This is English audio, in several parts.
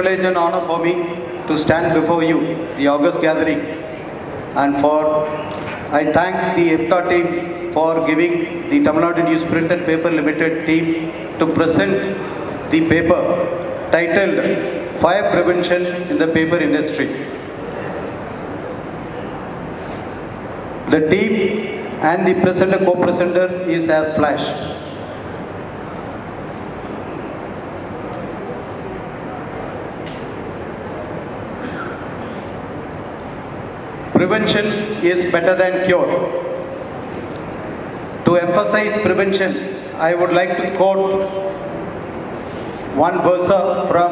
Privilege and honor for me to stand before you, the August gathering, and I thank the EPTA team for giving the Tamil Nadu Newsprint and Paper Limited team to present the paper titled Fire Prevention in the Paper Industry. The team and the presenter, co-presenter is as flash. Prevention is better than cure. To emphasize prevention, I would like to quote one verse from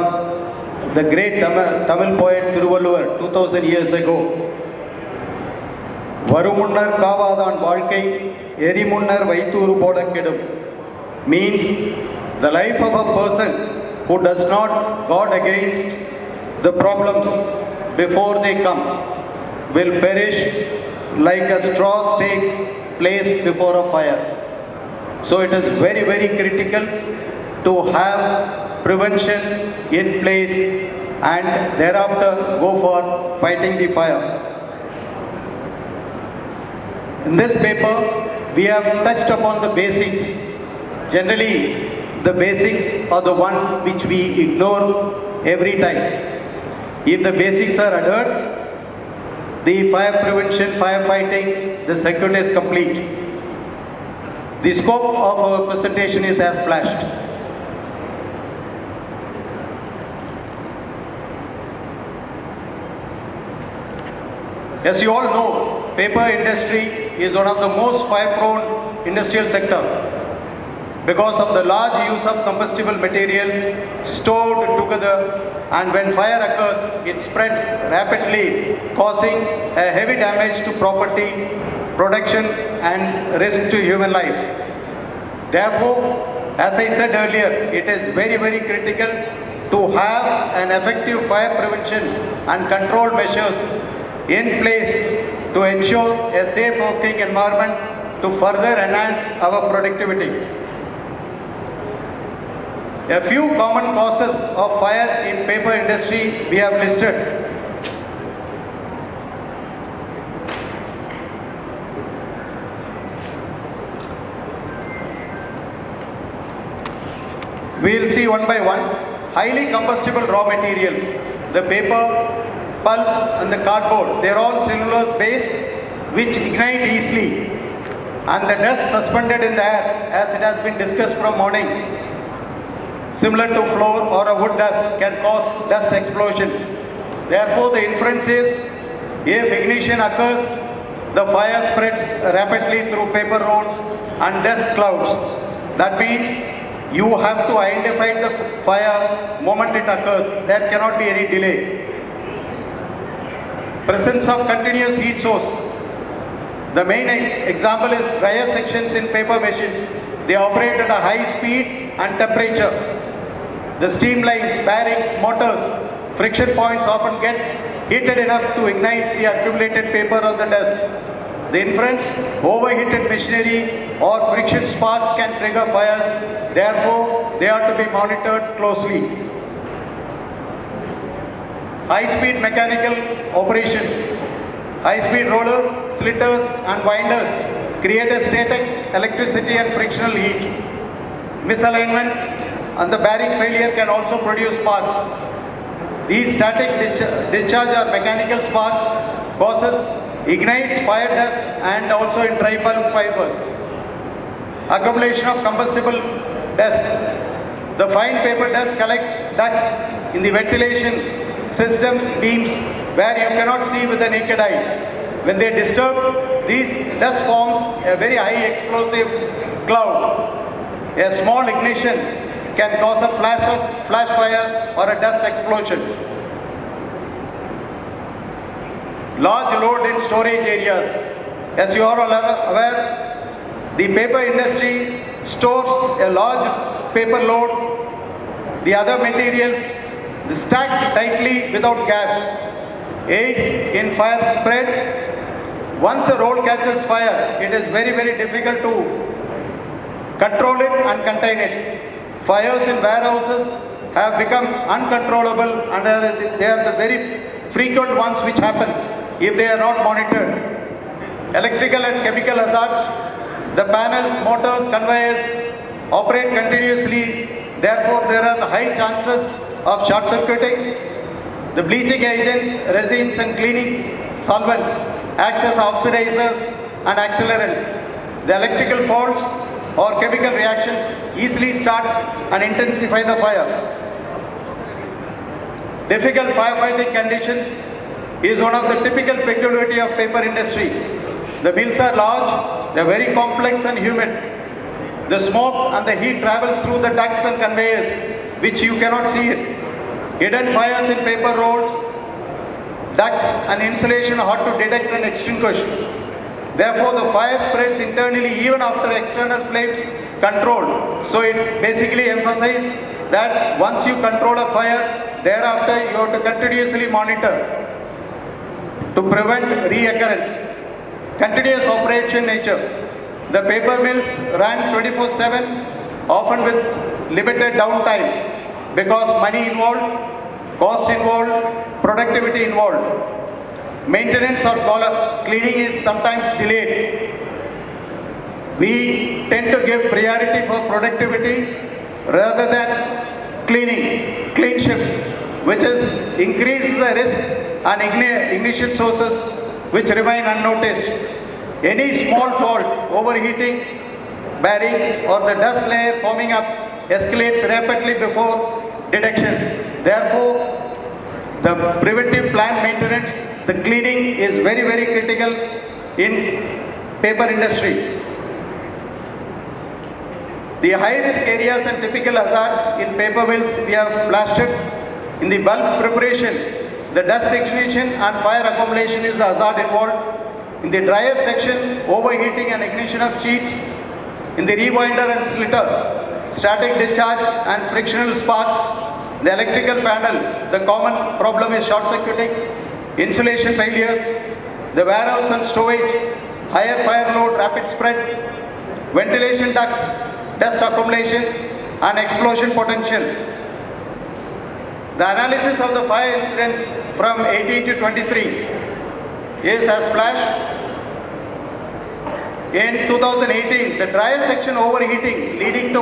the great Tamil poet Thiruvalluvar 2000 years ago. Varumunnar Kavadan Valkai Erimunnar Vaituru Bodakidum means the life of a person who does not guard against the problems before they come will perish like a straw stake placed before a fire. So it is very, very critical to have prevention in place and thereafter go for fighting the fire. In this paper, we have touched upon the basics. Generally, the basics are the one which we ignore every time. If the basics are adhered, the fire prevention, firefighting, the circuit is complete. The scope of our presentation is as flashed. As you all know, paper industry is one of the most fire-prone industrial sector because of the large use of combustible materials stored together, and when fire occurs, it spreads rapidly, causing a heavy damage to property, production and risk to human life. Therefore, as I said earlier, it is very, very critical to have an effective fire prevention and control measures in place to ensure a safe working environment to further enhance our productivity. A few common causes of fire in paper industry we have listed. We will see one by one. Highly combustible raw materials, the paper, pulp and the cardboard, they are all cellulose based which ignite easily, and the dust suspended in the air, as it has been discussed from morning, similar to flour or a wood dust, can cause dust explosion. Therefore, the inference is, if ignition occurs, the fire spreads rapidly through paper rolls and dust clouds. That means you have to identify the fire moment it occurs. There cannot be any delay. Presence of continuous heat source. The main example is dryer sections in paper machines. They operate at a high speed and temperature. The steam lines, bearings, motors, friction points often get heated enough to ignite the accumulated paper on the dust. The inference, overheated machinery or friction sparks can trigger fires. Therefore, they are to be monitored closely. High-speed mechanical operations. High-speed rollers, slitters and winders create a static electricity and frictional heat. Misalignment and the bearing failure can also produce sparks. These static discharge or mechanical sparks ignites fire dust and also in dry pulp fibers. Accumulation of combustible dust. The fine paper dust collects ducts in the ventilation systems beams where you cannot see with the naked eye. When they disturb, these dust forms a very high explosive cloud. A small ignition can cause a flash fire or a dust explosion. Large load in storage areas. As you are all aware, the paper industry stores a large paper load. The other materials stacked tightly without gaps aids in fire spread. Once a roll catches fire, it is very, very difficult to control it and contain it. Fires in warehouses have become uncontrollable and they are the very frequent ones which happens if they are not monitored. Electrical and chemical hazards, the panels, motors, conveyors operate continuously, therefore there are high chances of short circuiting. The bleaching agents, resins and cleaning solvents acts as oxidizers and accelerants. The electrical faults or chemical reactions easily start and intensify the fire. Difficult firefighting conditions is one of the typical peculiarity of paper industry. The mills are large, they are very complex and humid. The smoke and the heat travels through the ducts and conveyors, which you cannot see it. Hidden fires in paper rolls, ducts and insulation are hard to detect and extinguish. Therefore, the fire spreads internally even after external flames control. So it basically emphasizes that once you control a fire, thereafter you have to continuously monitor to prevent reoccurrence. Continuous operation nature. The paper mills ran 24/7, often with limited downtime because money involved, cost involved, productivity involved. Maintenance or cleaning is sometimes delayed. We tend to give priority for productivity rather than clean shift, which is increases the risk and ignition sources which remain unnoticed. Any small fault, overheating, bearing or the dust layer forming up escalates rapidly before detection. Therefore, the preventive plant maintenance, the cleaning is very, very critical in paper industry. The high-risk areas and typical hazards in paper mills we have blasted. In the bulk preparation, the dust ignition and fire accumulation is the hazard involved. In the dryer section, overheating and ignition of sheets. In the rewinder and slitter, static discharge and frictional sparks. The electrical panel, the common problem is short circuiting. Insulation failures. The warehouse and storage, higher fire load, rapid spread. Ventilation ducts, dust accumulation and explosion potential. The analysis of the fire incidents from 18 to 23 is as flash. In 2018, the dryer section overheating leading to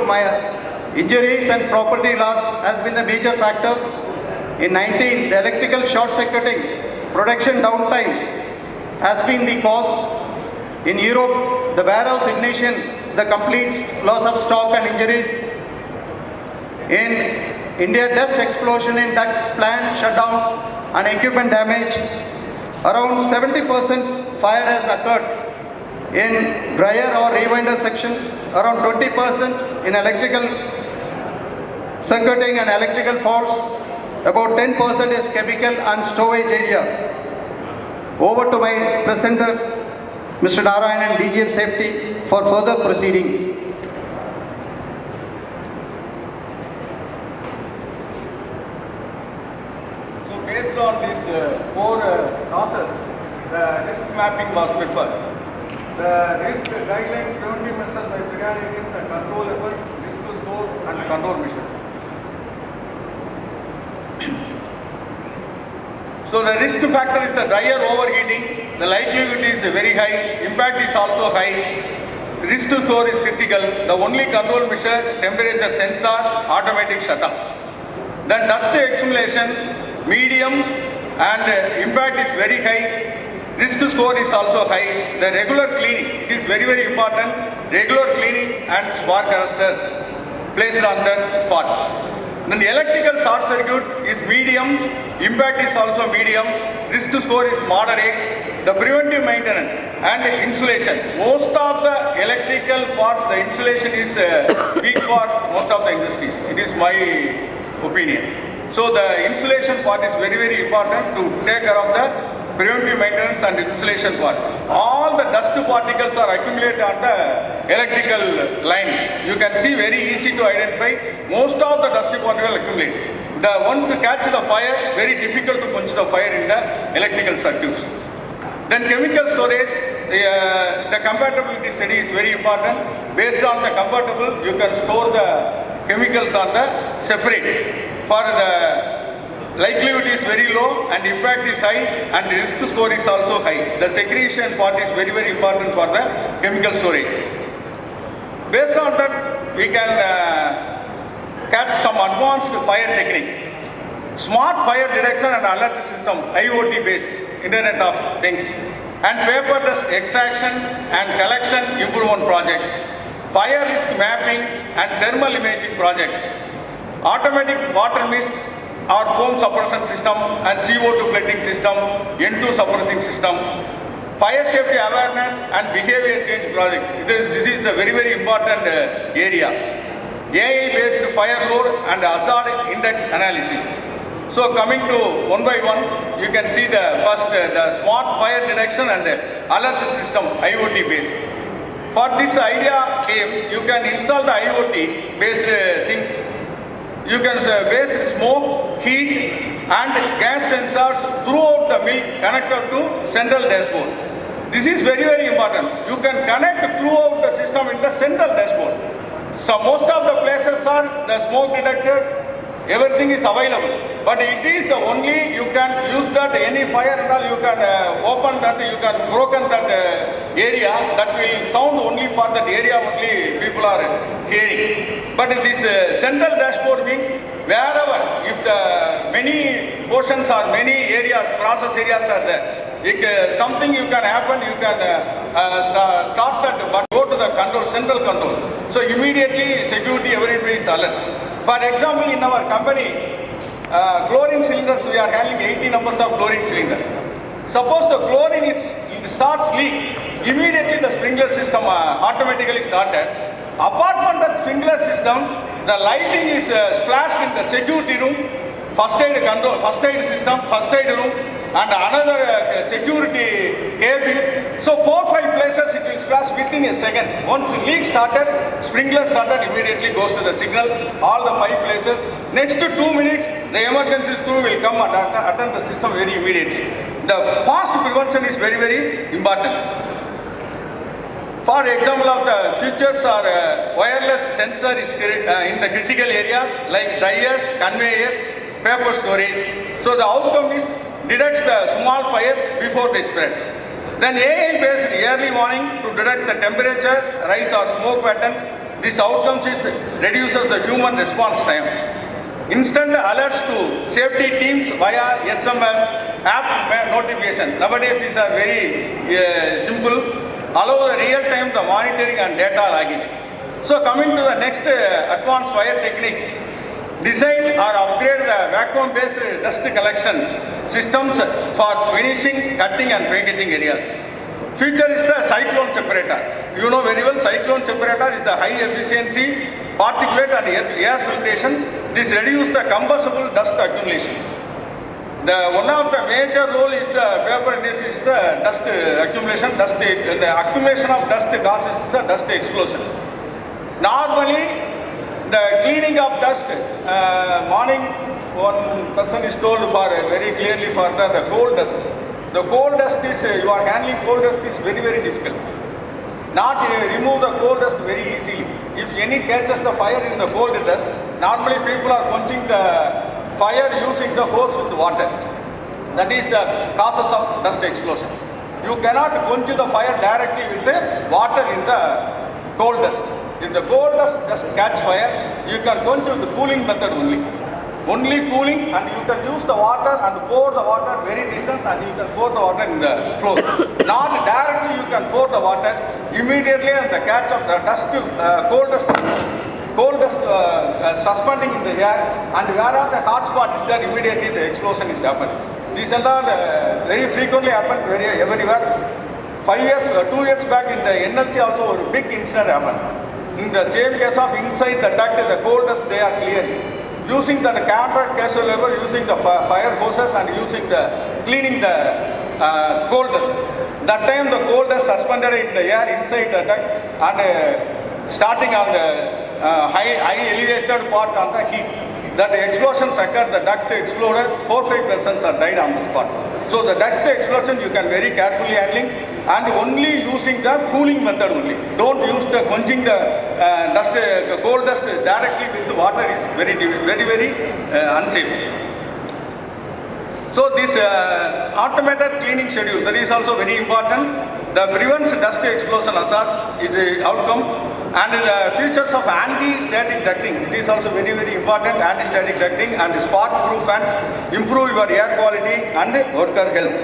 injuries and property loss has been the major factor. In 19, the electrical short circuiting, production downtime has been the cause. In Europe, the warehouse ignition, the complete loss of stock and injuries. In India, dust explosion in ducts, plant shutdown and equipment damage. Around 70% fire has occurred in dryer or rewinder section, around 20% in electrical circuiting and electrical faults, about 10% is chemical and storage area. Over to my presenter, Mr. Narayanan, DGM Safety, for further proceeding. So based on these four causes, the risk mapping was preferred. The risk guidelines preventive measures by priorities and control efforts, risk to score and control measures. So the risk factor is the dryer overheating. The likelihood is very high. Impact is also high. Risk to score is critical. The only control measure, temperature sensor, automatic shutdown. Then dust accumulation, medium, and impact is very high. Risk to score is also high. The regular cleaning, it is very, very important. Regular cleaning and spark arresters placed on the spot. Then the electrical short circuit is medium, impact is also medium, risk to score is moderate. The preventive maintenance and insulation. Most of the electrical parts, the insulation is weak for most of the industries. It is my opinion. So the insulation part is very, very important to take care of the preventive maintenance and insulation part. All the dust particles are accumulated on the electrical lines. You can see very easy to identify. Most of the dust particles accumulate. The ones catch the fire, very difficult to quench the fire in the electrical circuits. Then chemical storage, the compatibility study is very important. Based on the compatible, you can store the chemicals on the separate. for the likelihood is very low and impact is high and the risk score is also high. The segregation part is very, very important for the chemical storage. Based on that, we can catch some advanced fire techniques. Smart fire detection and alert system, IoT based, Internet of Things, and paper dust extraction and collection improvement project, fire risk mapping and thermal imaging project, automatic water mist or foam suppression system and CO2 flooding system, N2 suppressing system, fire safety awareness and behavior change project. This is the very, very important area. AI based fire load and hazard index analysis. So coming to one by one, you can see the first the smart fire detection and alert system, IoT based. For this idea came, you can install the IoT based things. You can base smoke, heat and gas sensors throughout the mill connected to central dashboard. This is very, very important. You can connect throughout the system in the central dashboard. So most of the places are the smoke detectors, everything is available. But it is the only, you can use that any fire and all, you can open that, you can broken that area, that will sound only for that area only people are hearing. But this central dashboard means wherever, if the many portions or many areas, process areas are there, if something you can happen, you can start that, but go to the control, central control. So immediately security everybody is alert. For example, in our company, chlorine cylinders, we are handling 80 numbers of chlorine cylinders. Suppose the chlorine starts leak, immediately the sprinkler system automatically started. Apart from that sprinkler system, the lighting is splashed in the security room, first aid control, first aid system, first aid room, and another security cabin. So 4-5 places it will splash within a second. Once the leak started, sprinkler started, immediately goes to the signal, all the 5 places. Next to 2 minutes, the emergency crew will come and attend the system very immediately. The fast prevention is very, very important. For example of the features are wireless sensor is in the critical areas like dryers, conveyors, paper storage. So the outcome is detects the small fires before they spread. Then AI based early warning to detect the temperature, rise or smoke patterns. This outcomes is reduces the human response time. Instant alerts to safety teams via SMS app notification. Nowadays is a very simple. Allow the real time the monitoring and data logging. So coming to the next advanced fire techniques. Design or upgrade the vacuum based dust collection systems for finishing, cutting and packaging areas. Feature is the cyclone separator. You know very well, cyclone separator is the high efficiency particulate and air filtration. This reduces the combustible dust accumulation. One of the major role is the paper industry is the dust accumulation. The accumulation of dust causes the dust explosion. Normally, the cleaning of dust, morning one person is told for very clearly for the coal dust. The coal dust is, you are handling coal dust is very, very difficult. Not remove the coal dust very easily. If any catches the fire in the coal dust, normally people are quenching the fire using the hose with water. That is the causes of dust explosion. You cannot quench the fire directly with the water in the coal dust. If the coal dust just catch fire, you can quench with the cooling method only. Only cooling, and you can use the water and pour the water very distance and you can pour the water in the floor. Not directly you can pour the water, immediately and the catch of the dust, coal dust suspending in the air, and wherever the hot spot is there, immediately the explosion is happening. These are very frequently happen everywhere. 2 years back in the NLC also a big incident happened. In the same case of inside the duct, the coal dust they are clearing. Using the contract casual labor, using the fire hoses and using the cleaning the coal dust. That time the coal dust suspended in the air inside the duct and starting on the high elevated part on the heat. That explosions occurred, the duct exploded, 4-5 persons are died on the spot. So the duct explosion you can very carefully handling. and only using the cooling method only. Don't use the quenching the dust, coal dust directly with the water is very unsafe. So this automated cleaning schedule, that is also very important. The prevents dust explosion hazards is the outcome, and the features of anti-static ducting. It is also very important. Anti-static ducting and spark-proof fans improve your air quality and worker health.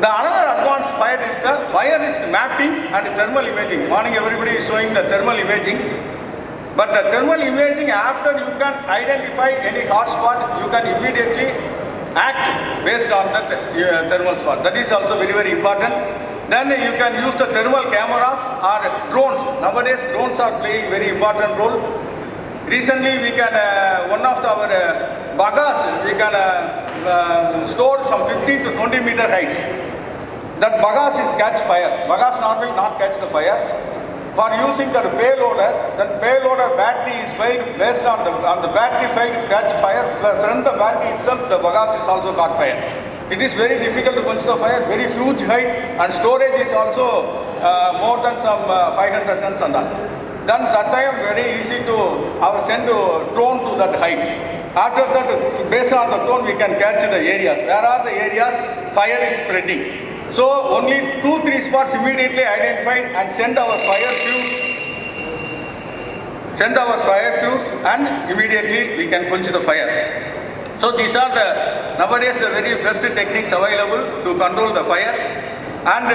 The another advanced fire risk mapping and thermal imaging. Morning everybody is showing the thermal imaging. But the thermal imaging, after you can identify any hot spot, you can immediately act based on the thermal spot. That is also very important. Then you can use the thermal cameras or drones. Nowadays drones are playing very important role. Recently we can, one of our bagas, we can store some 15 to 20 meter heights. That bagas is catch fire. Bagas normally not catch the fire. For using the payloader, that payloader battery is fired based on the battery failed to catch fire. From the battery itself, the bagas is also caught fire. It is very difficult to quench the fire, very huge height, and storage is also more than some 500 tons and that. Then that time very easy to send a drone to that height. After that, based on the drone, we can catch the areas. Where are the areas fire is spreading? So only 2-3 spots immediately identified and send our fire crews and immediately we can quench the fire. So these are the nowadays the very best techniques available to control the fire. And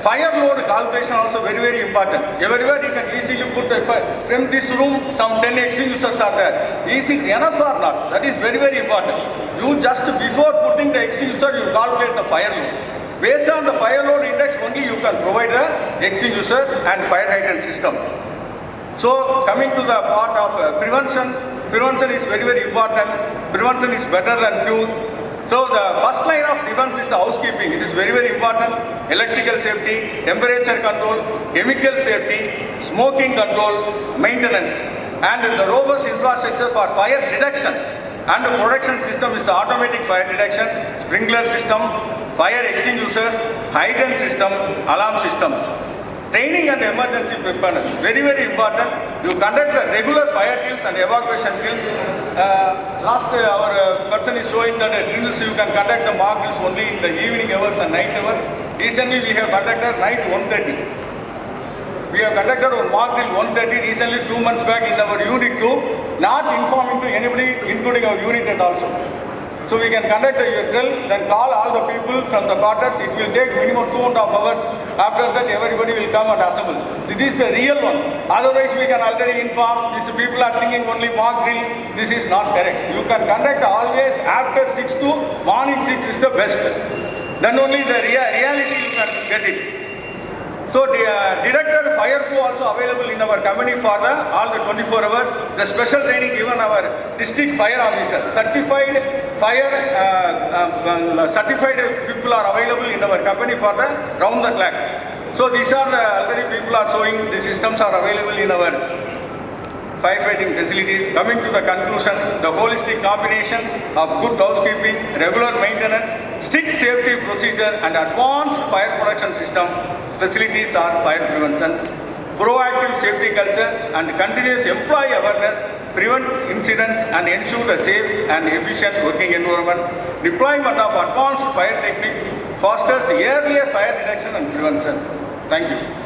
fire load calculation also very important. Everywhere you can easily put the fire. From this room some 10 extinguishers are there. Is it enough or not? That is very important. You just before putting the extinguisher you calculate the fire load. Based on the fire load index only you can provide the extinguisher and fire hydrant system. So coming to the part of prevention is very important. Prevention is better than cure. So the first line of defense is the housekeeping. It is very important. Electrical safety, temperature control, chemical safety, smoking control, maintenance, and the robust infrastructure for fire detection. And the protection system is the automatic fire detection, sprinkler system, fire extinguishers, hydrant system, alarm systems. Training and emergency preparedness, very important. You conduct the regular fire drills and evacuation drills. Last our person is showing that drills you can conduct the mock drills only in the evening hours and night hours. Recently we have conducted night 1:30. We have conducted our mock drill 1:30 recently 2 months back in our unit 2, not informing to anybody including our unit head also. So we can conduct a drill, then call all the people from the quarters. It will take minimum 2.5 hours. After that, everybody will come and assemble. This is the real one. Otherwise, we can already inform. These people are thinking only mock drill. This is not correct. You can conduct always after 6 to morning 6 is the best. Then only the reality you can get it. So the director fire crew also available in our company for all the 24 hours. The special training given our district fire officer. Certified people are available in our company for the round the clock. So these are the already people are showing the systems are available in our firefighting facilities. Coming to the conclusion, the holistic combination of good housekeeping, regular maintenance, strict safety procedure and advanced fire protection system facilities are fire prevention. Proactive safety culture and continuous employee awareness prevent incidents and ensure a safe and efficient working environment. Deployment of advanced fire technique fosters earlier fire detection and prevention. Thank you.